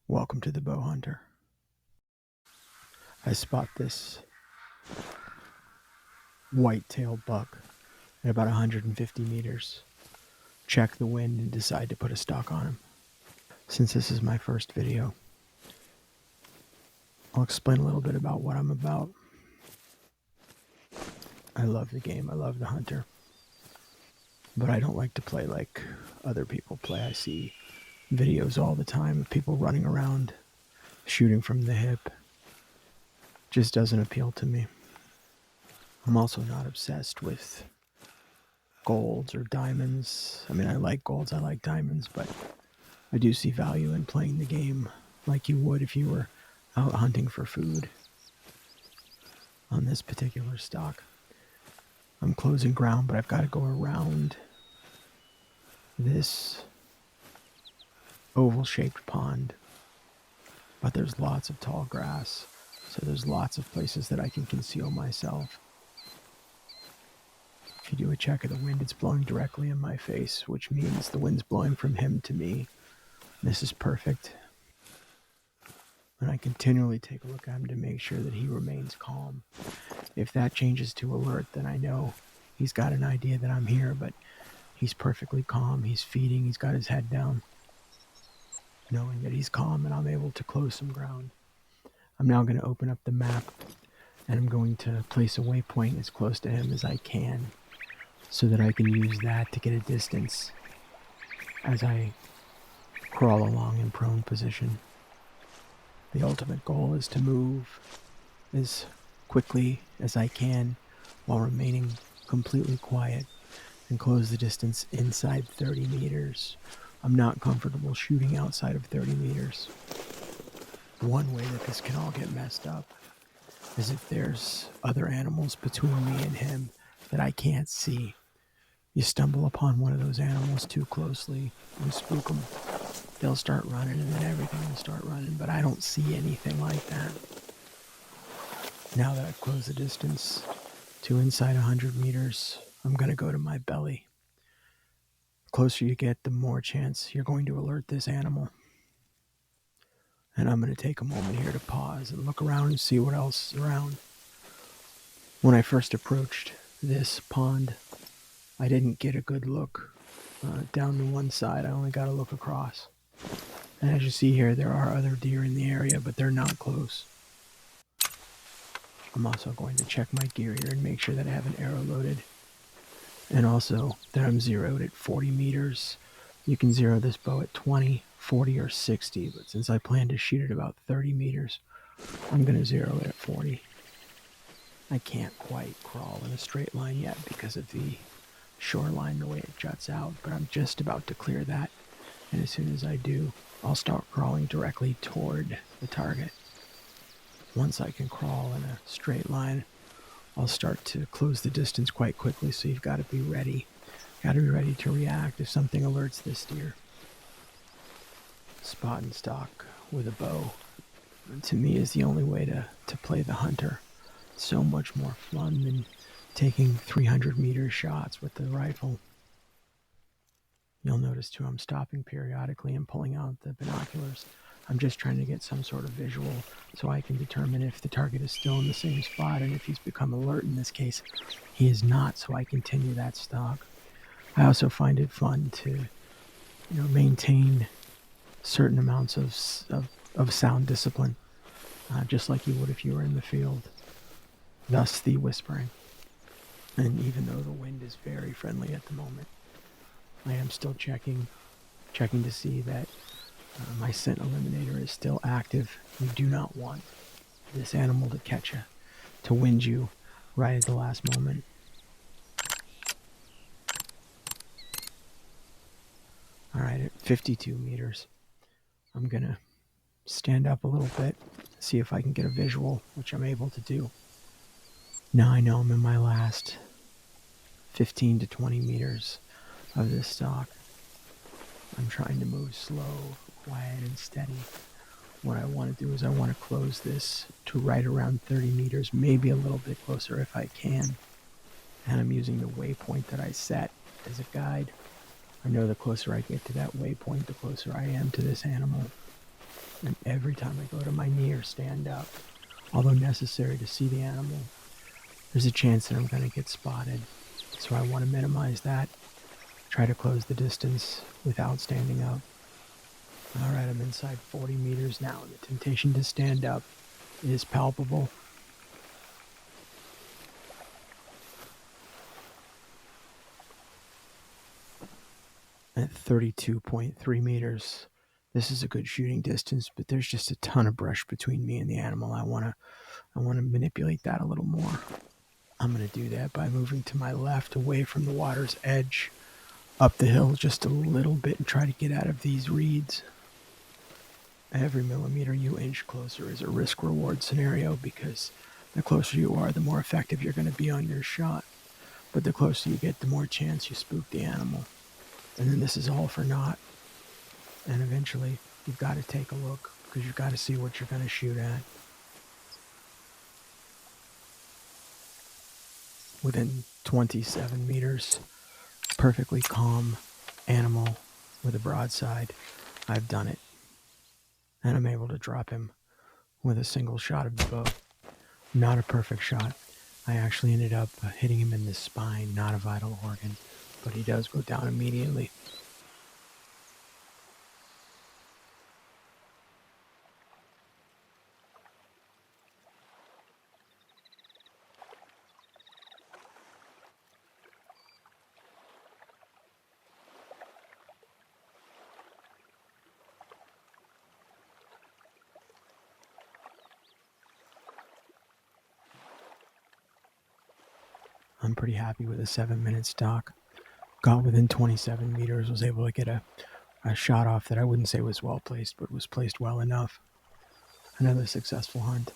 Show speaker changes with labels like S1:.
S1: Welcome to the BowHunter. I spot this white-tailed buck at about 150 meters. Check the wind and decide to put a stalk on him. Since this is my first video, I'll explain a little bit about what I'm about. I love the game. I love the hunter. But I don't like to play like other people play. I see videos all the time of people running around, shooting from the hip. Just doesn't appeal to me. I'm also not obsessed with golds or diamonds. I mean, I like golds, I like diamonds, but I do see value in playing the game like you would if you were out hunting for food. On this particular stock, I'm closing ground, but I've got to go around this oval-shaped pond. But there's lots of tall grass, so there's lots of places that I can conceal myself. If you do a check of the wind, it's blowing directly in my face, which means the wind's blowing from him to me. This is perfect. And I continually take a look at him to make sure that he remains calm. If that changes to alert, then I know he's got an idea that I'm here, but he's perfectly calm. He's feeding. He's got his head down. Knowing that he's calm and I'm able to close some ground. I'm now going to open up the map and I'm going to place a waypoint as close to him as I can so that I can use that to get a distance as I crawl along in prone position. The ultimate goal is to move as quickly as I can while remaining completely quiet and close the distance inside 30 meters. I'm not comfortable shooting outside of 30 meters. One way that this can all get messed up is if there's other animals between me and him that I can't see. You stumble upon one of those animals too closely, you spook them. They'll start running and then everything will start running, but I don't see anything like that. Now that I've closed the distance to inside 100 meters, I'm going to go to my belly. The closer you get, the more chance you're going to alert this animal. And I'm going to take a moment here to pause and look around and see what else is around. When I first approached this pond, I didn't get a good look down to one side. I only got a look across. And as you see here, there are other deer in the area, but they're not close. I'm also going to check my gear here and make sure that I have an arrow loaded. And also that I'm zeroed at 40 meters. You can zero this bow at 20, 40, or 60, but since I plan to shoot at about 30 meters, I'm going to zero it at 40. I can't quite crawl in a straight line yet because of the shoreline, the way it juts out, but I'm just about to clear that. And as soon as I do, I'll start crawling directly toward the target. Once I can crawl in a straight line, I'll start to close the distance quite quickly, so you've got to be ready. Got to be ready to react if something alerts this deer. Spot and stalk with a bow, to me, is the only way to play the hunter. It's so much more fun than taking 300-meter shots with the rifle. You'll notice too I'm stopping periodically and pulling out the binoculars. I'm just trying to get some sort of visual so I can determine if the target is still in the same spot, and if he's become alert. In this case, he is not, so I continue that stalk. I also find it fun to, maintain certain amounts of sound discipline, just like you would if you were in the field. Thus the whispering. And even though the wind is very friendly at the moment, I am still checking to see that my scent eliminator is still active. You do not want this animal to catch you, to wind you right at the last moment. Alright, at 52 meters, I'm going to stand up a little bit, see if I can get a visual, which I'm able to do. Now I know I'm in my last 15 to 20 meters of this stalk. I'm trying to move slow, quiet, and steady. What I want to do is I want to close this to right around 30 meters, maybe a little bit closer if I can. And I'm using the waypoint that I set as a guide. I know the closer I get to that waypoint, the closer I am to this animal. And every time I go to my knee or stand up, although necessary to see the animal, there's a chance that I'm going to get spotted. So I want to minimize that. Try to close the distance without standing up. All right, I'm inside 40 meters now, and the temptation to stand up is palpable. At 32.3 meters, this is a good shooting distance, but there's just a ton of brush between me and the animal. I want to manipulate that a little more. I'm going to do that by moving to my left away from the water's edge, up the hill just a little bit, and try to get out of these reeds. Every millimeter you inch closer is a risk-reward scenario, because the closer you are, the more effective you're going to be on your shot. But the closer you get, the more chance you spook the animal. And then this is all for naught. And eventually, you've got to take a look, because you've got to see what you're going to shoot at. Within 27 meters, perfectly calm animal with a broadside. I've done it. And I'm able to drop him with a single shot of the bow. Not a perfect shot. I actually ended up hitting him in the spine, not a vital organ, but he does go down immediately. I'm pretty happy with a 7-minute stalk. Got within 27 meters, was able to get a shot off that I wouldn't say was well placed, but was placed well enough. Another successful hunt.